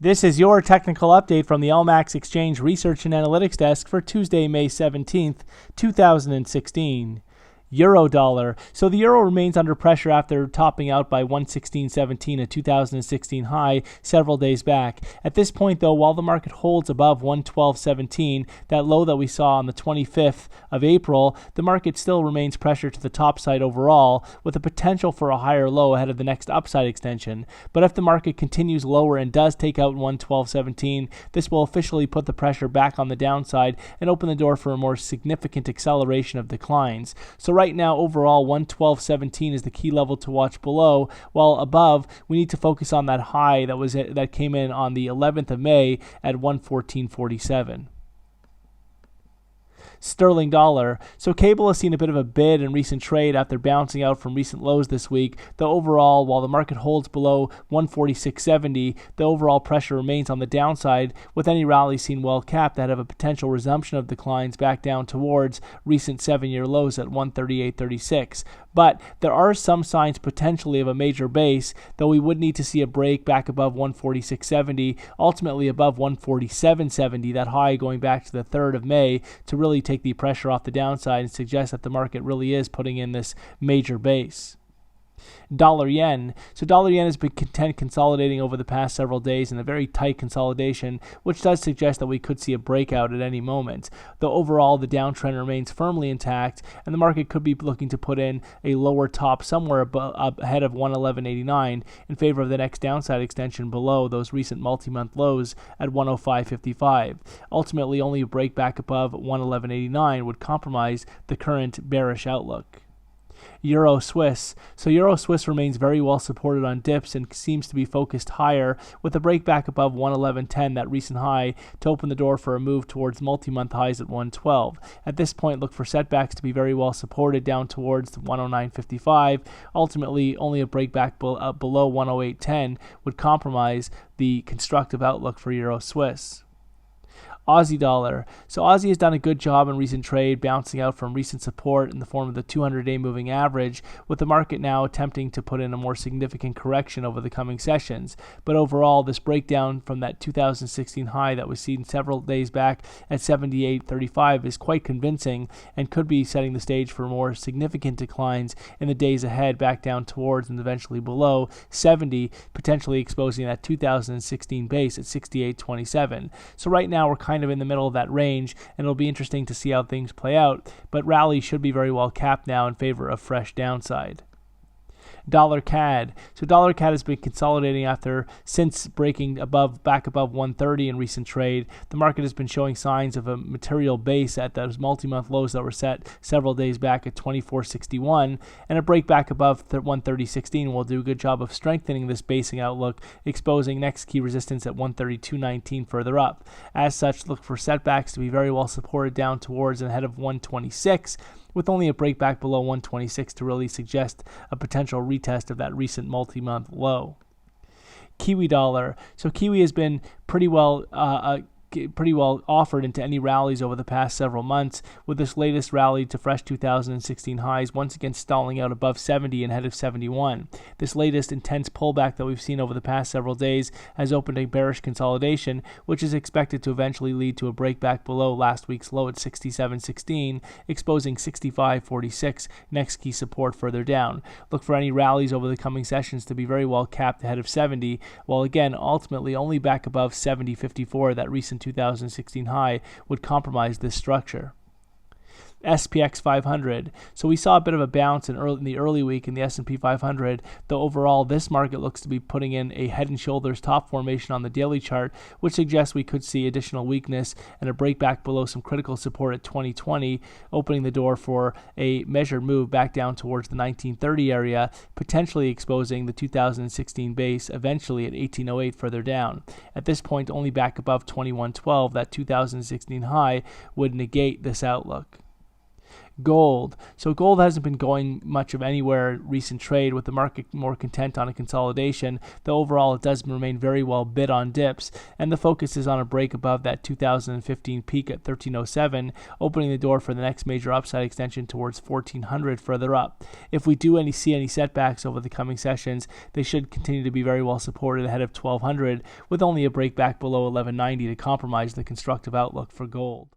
This is your technical update from the LMAX Exchange Research and Analytics Desk for Tuesday, May 17th, 2016. Euro dollar. So the euro remains under pressure after topping out by 116.17, a 2016 high several days back. At this point, though, while the market holds above 112.17, that low that we saw on the 25th of April, the market still remains pressure to the top side overall, with a potential for a higher low ahead of the next upside extension. But if the market continues lower and does take out 112.17, this will officially put the pressure back on the downside and open the door for a more significant acceleration of declines. So right now, overall, 112.17 is the key level to watch below, while above, we need to focus on that high that came in on the 11th of May at 114.47. Sterling dollar. So cable has seen a bit of a bid in recent trade after bouncing out from recent lows this week, though overall, while the market holds below 146.70, the overall pressure remains on the downside, with any rally seen well capped that have a potential resumption of declines back down towards recent 7-year lows at 138.36. But there are some signs potentially of a major base, though we would need to see a break back above 146.70, ultimately above 147.70, that high going back to the 3rd of May, to really take the pressure off the downside and suggest that the market really is putting in this major base. Dollar yen. So dollar yen has been consolidating over the past several days in a very tight consolidation, which does suggest that we could see a breakout at any moment. Though overall, the downtrend remains firmly intact, and the market could be looking to put in a lower top somewhere ahead of 111.89 in favor of the next downside extension below those recent multi-month lows at 105.55. Ultimately, only a break back above 111.89 would compromise the current bearish outlook. Euro Swiss. So Euro Swiss remains very well supported on dips and seems to be focused higher, with a break back above 111.10, that recent high, to open the door for a move towards multi-month highs at 112. At this point, look for setbacks to be very well supported down towards 109.55. Ultimately, only a break back below 108.10 would compromise the constructive outlook for Euro Swiss. Aussie dollar. So Aussie has done a good job in recent trade, bouncing out from recent support in the form of the 200-day moving average, with the market now attempting to put in a more significant correction over the coming sessions. But overall, this breakdown from that 2016 high that was seen several days back at 78.35 is quite convincing and could be setting the stage for more significant declines in the days ahead, back down towards and eventually below 70, potentially exposing that 2016 base at 68.27. So right now, we're kind of in the middle of that range, and it'll be interesting to see how things play out, but rally should be very well capped now in favor of fresh downside. Dollar CAD. So dollar CAD has been consolidating since breaking back above 130 in recent trade. The market has been showing signs of a material base at those multi-month lows that were set several days back at 24.61, and a break back above 130.16 will do a good job of strengthening this basing outlook, exposing next key resistance at 132.19 further up. As such, look for setbacks to be very well supported down towards and ahead of 126, with only a break back below 126 to really suggest a potential retest of that recent multi-month low. Kiwi dollar. So Kiwi has been pretty well offered into any rallies over the past several months, with this latest rally to fresh 2016 highs once again stalling out above 70 and ahead of 71. This latest intense pullback that we've seen over the past several days has opened a bearish consolidation, which is expected to eventually lead to a breakback below last week's low at 67.16, exposing 65.46, next key support further down. Look for any rallies over the coming sessions to be very well capped ahead of 70, while again ultimately only back above 70.54, that recent 2016 high, would compromise this structure. SPX 500. So we saw a bit of a bounce in the early week in the S&P 500, though overall this market looks to be putting in a head and shoulders top formation on the daily chart, which suggests we could see additional weakness and a breakback below some critical support at 2020, opening the door for a measured move back down towards the 1930 area, potentially exposing the 2016 base eventually at 1808 further down. At this point, only back above 2112, that 2016 high, would negate this outlook. Gold. So gold hasn't been going much of anywhere recent trade, with the market more content on a consolidation, though overall it does remain very well bid on dips, and the focus is on a break above that 2015 peak at 1307, opening the door for the next major upside extension towards 1400 further up. If we do see any setbacks over the coming sessions, they should continue to be very well supported ahead of 1200, with only a break back below 1190 to compromise the constructive outlook for gold.